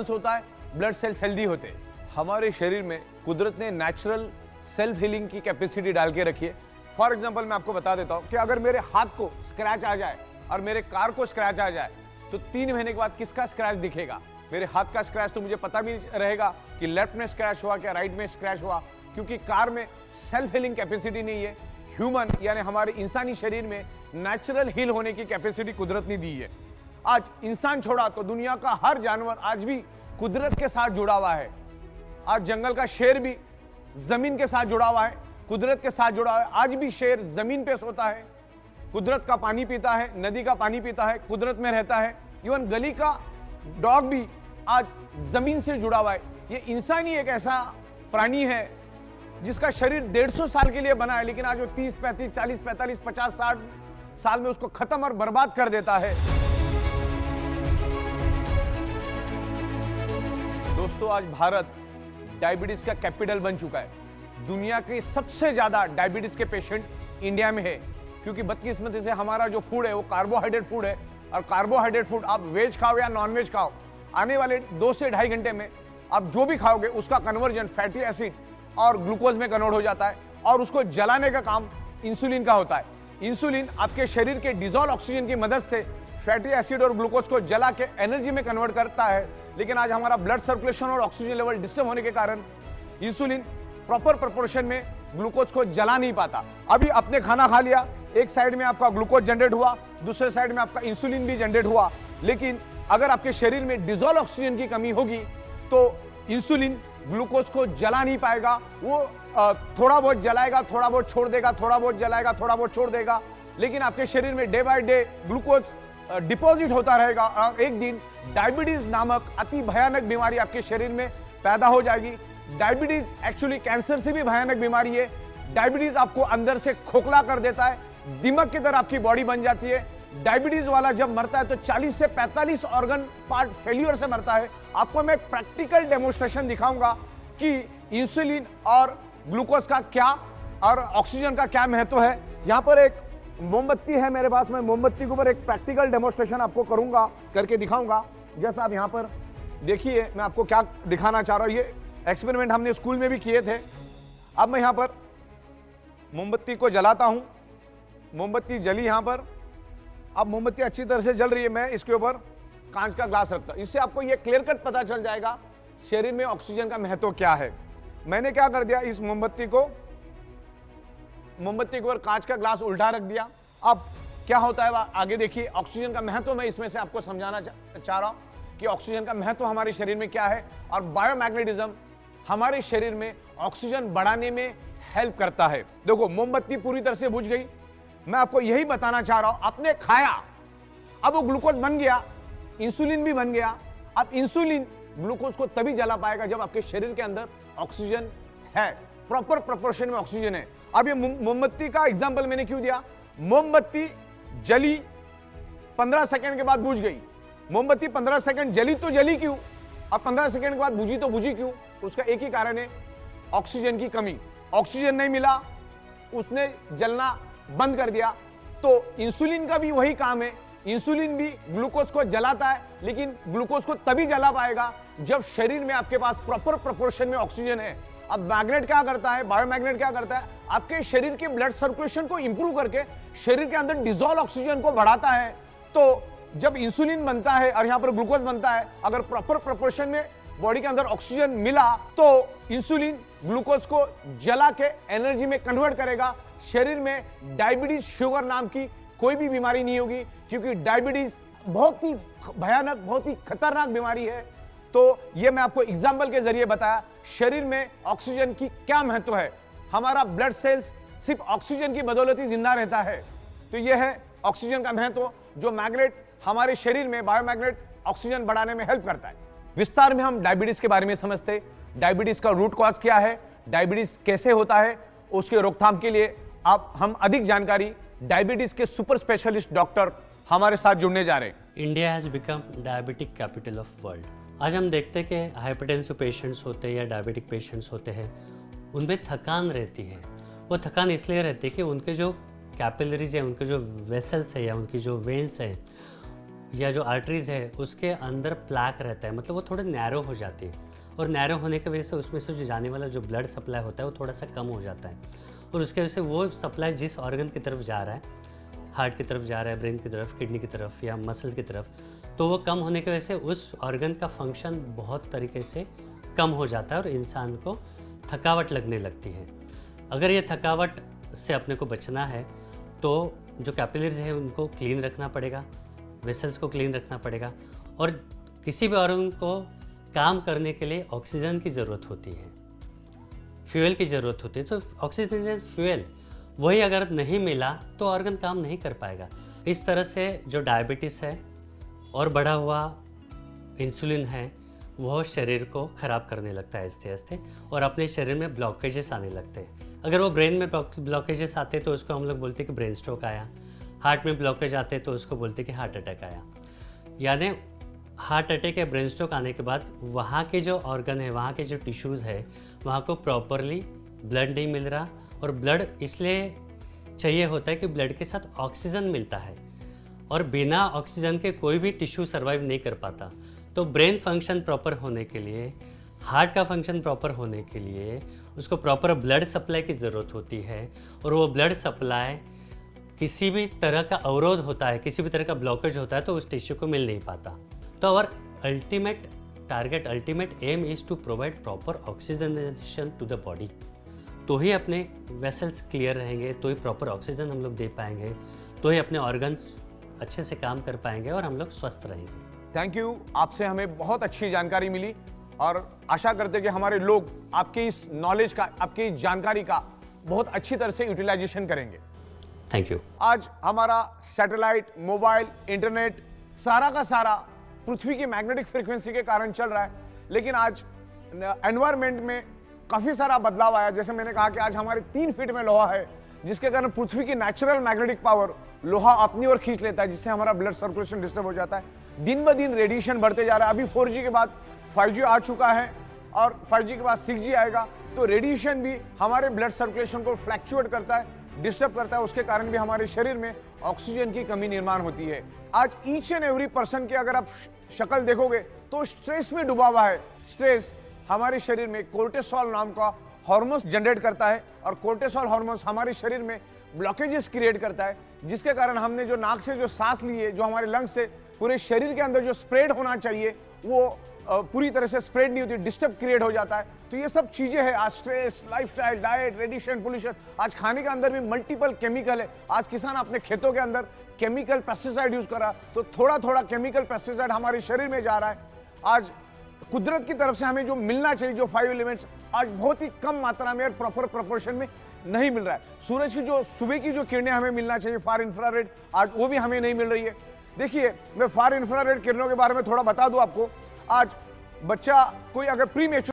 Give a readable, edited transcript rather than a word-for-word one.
होता है, blood cells healthy होते हैं। हमारे शरीर में कुदरत ने नेचुरल सेल्फ हीलिंग की कैपेसिटी डाल के रखी है। फॉर एग्जांपल मैं आपको बता देता हूं कि अगर मेरे हाथ को स्क्रैच आ जाए और मेरे कार को स्क्रैच आ जाए तो 3 महीने के बाद किसका स्क्रैच दिखेगा? मेरे हाथ का स्क्रैच तो मुझे पता भी रहेगा कि लेफ्ट में स्क्रैच हुआ क्या राइट में स्क्रैच हुआ, क्योंकि कार में सेल्फ हीलिंग कैपेसिटी नहीं है। ह्यूमन यानी हमारे इंसानी शरीर में नेचुरल हील होने की कैपेसिटी कुदरत ने दी है। आज इंसान छोड़ा तो दुनिया का हर जानवर आज भी कुदरत के साथ जुड़ा हुआ है। आज जंगल का शेर भी जमीन के साथ जुड़ा हुआ है, कुदरत के साथ जुड़ा हुआ है। आज भी शेर जमीन पे सोता है, कुदरत का पानी पीता है, नदी का पानी पीता है, कुदरत में रहता है। इवन गली का डॉग भी आज जमीन से जुड़ा हुआ है। ये इंसान ही एक ऐसा प्राणी है जिसका शरीर 150 साल के लिए बना है, लेकिन आज वो 30, 35, 40, 45, 50, 60 साल में उसको खत्म और बर्बाद कर देता है। दोस्तों, आज भारत डायबिटीज का कैपिटल बन चुका है। दुनिया के सबसे ज्यादा डायबिटीज के पेशेंट इंडिया में है, क्योंकि बदकिस्मती से हमारा जो फूड है वो कार्बोहाइड्रेट फूड है। और कार्बोहाइड्रेट फूड आप वेज खाओ या नॉन वेज खाओ, आने वाले 2 से ढाई घंटे में आप जो भी खाओगे उसका कन्वर्जन फैटी एसिड और ग्लूकोज में कन्वर्ट हो जाता है, और उसको जलाने का काम इंसुलिन का होता है। इंसुलिन आपके शरीर के डिजॉल्व ऑक्सीजन की मदद से फैटी एसिड और ग्लूकोज को जला के एनर्जी में कन्वर्ट करता है। लेकिन आज हमारा ब्लड सर्कुलेशन और ऑक्सीजन लेवल डिस्टर्ब होने के कारण इंसुलिन प्रॉपर प्रोपोर्शन में ग्लूकोज को जला नहीं पाता। अभी आपने खाना खा लिया, एक साइड में आपका ग्लूकोज जनरेट हुआ, दूसरे साइड में आपका इंसुलिन भी जनरेट हुआ, लेकिन अगर आपके शरीर में डिजॉल्व ऑक्सीजन की कमी होगी तो इंसुलिन ग्लूकोज को जला नहीं पाएगा। वो थोड़ा बहुत जलाएगा, थोड़ा बहुत छोड़ देगा, थोड़ा बहुत जलाएगा, थोड़ा बहुत छोड़ देगा, लेकिन आपके शरीर में day by day glucose deposit होता रहेगा और एक दिन डायबिटीज नामक अति भयानक बीमारी आपके शरीर में पैदा हो जाएगी। डायबिटीज एक्चुअली कैंसर से भी भयानक बीमारी है। डायबिटीज आपको अंदर से खोखला कर देता है, दिमाग की तरह आपकी बॉडी बन जाती है। डायबिटीज वाला जब मरता है तो 40 से 45 ऑर्गन पार्ट फेल्यूर से मरता है। आपको मैं प्रैक्टिकल डेमोन्स्ट्रेशन दिखाऊंगा कि इंसुलिन और ग्लूकोज का क्या और ऑक्सीजन का क्या महत्व है। यहां पर एक मोमबत्ती है मेरे पास, मैं मोमबत्ती के ऊपर एक प्रैक्टिकल डेमोन्स्ट्रेशन आपको करूंगा, करके दिखाऊंगा। जैसा आप यहां पर देखिए, मैं आपको क्या दिखाना चाह रहा हूं। ये एक्सपेरिमेंट हमने स्कूल में भी किए थे। अब मैं यहां पर मोमबत्ती को जलाता हूं, मोमबत्ती जली यहां पर। अब मोमबत्ती अच्छी तरह से जल रही है, मैं इसके ऊपर कांच का ग्लास रखता हूं। इससे आपको ये क्लियर कट पता चल जाएगा शरीर में ऑक्सीजन का महत्व क्या है। मैंने क्या कर दिया, इस मोमबत्ती के ऊपर कांच का ग्लास उल्टा रख दिया। अब क्या होता है आगे देखिए। ऑक्सीजन का महत्व मैं इसमें से आपको समझाना चाह रहा हूं कि ऑक्सीजन का महत्व हमारे शरीर में क्या है, और बायोमैग्नेटिज्म हमारे शरीर में ऑक्सीजन बढ़ाने में हेल्प करता है। देखो, मोमबत्ती पूरी तरह से बुझ गई। मैं आपको यही बताना चाह रहा हूं, आपने खाया, अब वो ग्लूकोज बन गया, इंसुलिन भी बन गया। अब इंसुलिन ग्लूकोज को तभी जला पाएगा जब आपके शरीर के अंदर ऑक्सीजन है, प्रॉपर प्रोपोर्शन में ऑक्सीजन है। अब ये मोमबत्ती का एग्जांपल मैंने क्यों दिया, मोमबत्ती जली 15 सेकंड के बाद बुझ गई। मोमबत्ती 15 सेकंड जली तो जली क्यों, अब 15 सेकंड के बाद बुझी तो बुझी क्यों? उसका एक ही कारण है, ऑक्सीजन की कमी। ऑक्सीजन नहीं मिला, उसने जलना बंद कर दिया। तो इंसुलिन का भी वही काम है। इंसुलिन भी ग्लूकोज को जलाता है, लेकिन ग्लूकोज को तभी जला पाएगा जब शरीर में आपके पास प्रॉपर प्रोपोर्शन में ऑक्सीजन है। अब मैग्नेट क्या करता है, बायोमैग्नेट क्या करता है, आपके शरीर के ब्लड सर्कुलेशन को इंप्रूव करके शरीर के अंदर डिसॉल्व ऑक्सीजन को बढ़ाता है। तो जब इंसुलिन बनता है और यहां पर ग्लूकोज बनता है, अगर प्रॉपर प्रोपोर्शन में बॉडी के अंदर ऑक्सीजन मिला तो इंसुलिन ग्लूकोज को जला के एनर्जी में कन्वर्ट करेगा। शरीर में डायबिटीज शुगर नाम की कोई भी बीमारी नहीं होगी, क्योंकि डायबिटीज बहुत ही भयानक, बहुत ही खतरनाक बीमारी है। तो ये मैं आपको एग्जाम्पल के जरिए बताया शरीर में ऑक्सीजन की क्या महत्व है। हमारा ब्लड सेल्स सिर्फ ऑक्सीजन की बदौलत ही जिंदा रहता है। तो ये है ऑक्सीजन का महत्व, जो मैग्नेट हमारे शरीर में बायोमैग्नेट ऑक्सीजन बढ़ाने में हेल्प करता है। विस्तार में हम डायबिटीज के बारे में समझते, डायबिटीज का रूट कॉज क्या है, डायबिटीज कैसे होता है, उसके रोकथाम के लिए हम अधिक जानकारी डायबिटीज के सुपर स्पेशलिस्ट डॉक्टर हमारे साथ जुड़ने जा रहे हैं। India has become diabetic capital of world. आज हम देखते हैं कि हाइपरटेंसिव पेशेंट्स होते हैं या डायबिटिक पेशेंट्स होते हैं, उनमें थकान रहती है। वो थकान इसलिए रहती है कि उनके जो कैपिलरीज है, उनके जो वेसल्स है या उनकी जो वेन्स है, या जो आर्टरीज है उसके अंदर प्लैक रहता है, मतलब वो थोड़े नैरो हो जाती है, और नैरो होने की वजह से उसमें से जो जाने वाला जो ब्लड सप्लाई होता है वो थोड़ा सा कम हो जाता है, और उसके वजह से वो सप्लाई जिस ऑर्गन की तरफ जा रहा है, हार्ट की तरफ जा रहा है, ब्रेन की तरफ, किडनी की तरफ या मसल की तरफ, तो वो कम होने की वजह से उस ऑर्गन का फंक्शन बहुत तरीके से कम हो जाता है और इंसान को थकावट लगने लगती है। अगर ये थकावट से अपने को बचना है तो जो कैपिलरीज है उनको क्लीन रखना पड़ेगा, वेसल्स को क्लीन रखना पड़ेगा, और किसी भी ऑर्गन को काम करने के लिए ऑक्सीजन की ज़रूरत होती है, फ्यूल की ज़रूरत होती है। तो ऑक्सीजन फ्यूल वही अगर नहीं मिला तो ऑर्गन काम नहीं कर पाएगा। इस तरह से जो डायबिटीज़ है और बढ़ा हुआ इंसुलिन है वह शरीर को ख़राब करने लगता है आहिस्ते आहिस्ते, और अपने शरीर में ब्लॉकेजेस आने लगते हैं। अगर वो ब्रेन में ब्लॉकेजेस आते तो उसको हम लोग बोलते कि ब्रेन स्ट्रोक आया, हार्ट में ब्लॉकेज आते तो उसको बोलते कि हार्ट अटैक आया। यानी हार्ट अटैक या ब्रेन स्ट्रोक आने के बाद वहाँ के जो ऑर्गन है, वहाँ के जो टिश्यूज़ है, वहाँ को प्रॉपरली ब्लड नहीं मिल रहा, और ब्लड इसलिए चाहिए होता है कि ब्लड के साथ ऑक्सीजन मिलता है, और बिना ऑक्सीजन के कोई भी टिश्यू सर्वाइव नहीं कर पाता। तो ब्रेन फंक्शन प्रॉपर होने के लिए, हार्ट का फंक्शन प्रॉपर होने के लिए उसको प्रॉपर ब्लड सप्लाई की ज़रूरत होती है, और वो ब्लड सप्लाई किसी भी तरह का अवरोध होता है, किसी भी तरह का ब्लॉकेज होता है तो उस टिश्यू को मिल नहीं पाता। तो our ultimate target, ultimate aim is to provide proper oxygenation to the body. तो ही अपने वेसल्स क्लियर रहेंगे, तो ही प्रॉपर ऑक्सीजन हम लोग दे पाएंगे, तो ही अपने ऑर्गन्स अच्छे से काम कर पाएंगे और हम लोग स्वस्थ रहेंगे। थैंक यू, आपसे हमें बहुत अच्छी जानकारी मिली, और आशा करते हैं कि हमारे लोग आपकी इस नॉलेज का, आपकी इस जानकारी का बहुत अच्छी तरह से यूटिलाइजेशन करेंगे। Thank you. आज हमारा सैटेलाइट, मोबाइल, इंटरनेट सारा का सारा पृथ्वी की मैग्नेटिक फ्रीक्वेंसी के कारण चल रहा है, लेकिन आज एनवायरमेंट में काफी सारा बदलाव आया। जैसे मैंने कहा कि आज हमारे 3 फीट में लोहा है, जिसके कारण पृथ्वी की नेचुरल मैग्नेटिक पावर लोहा अपनी ओर खींच लेता है, जिससे हमारा ब्लड सर्कुलेशन डिस्टर्ब हो जाता है। दिन ब दिन रेडिएशन बढ़ते जा रहा है। अभी 4G के बाद 5G आ चुका है, और 5G के बाद 6G आएगा, तो रेडिएशन भी हमारे ब्लड सर्कुलेशन को फ्लैक्चुएट करता है, डिस्टर्ब करता है। उसके कारण भी हमारे शरीर में ऑक्सीजन की कमी निर्माण होती है। आज ईच एंड एवरी पर्सन की अगर आप शक्ल देखोगे तो स्ट्रेस में डूबा हुआ है। स्ट्रेस हमारे शरीर में कोर्टिसोल नाम का हार्मोन जनरेट करता है, और कोर्टिसोल हार्मोन हमारे शरीर में ब्लॉकेजेस क्रिएट करता है, जिसके कारण हमने जो नाक से जो सांस ली है, जो हमारे लंग्स से पूरे शरीर के अंदर जो स्प्रेड होना चाहिए वो पूरी तरह से स्प्रेड नहीं होती, डिस्टर्ब क्रिएट हो जाता है। तो ये सब चीजें हैं। आज stress, lifestyle, diet, radiation, pollution, आज खाने के अंदर भी मल्टीपल केमिकल है। आज किसान अपने खेतों के अंदर केमिकल पेस्टिसाइड यूज कर रहा, तो थोड़ा थोड़ा केमिकल पेस्टिसाइड हमारे शरीर में जा रहा है। आज कुदरत की तरफ से हमें जो मिलना चाहिए, जो 5 एलिमेंट्स, आज बहुत ही कम मात्रा में और प्रॉपर प्रोपोर्शन में नहीं मिल रहा है। सूरज की जो सुबह की जो किरणें हमें मिलना चाहिए, फार इंफ्रारेड, आज वो भी हमें नहीं मिल रही है। देखिए, मैं फार इंफ्रारेड किरणों के बारे में थोड़ा बता दूं आपको। आज बच्चा कोई अगर प्री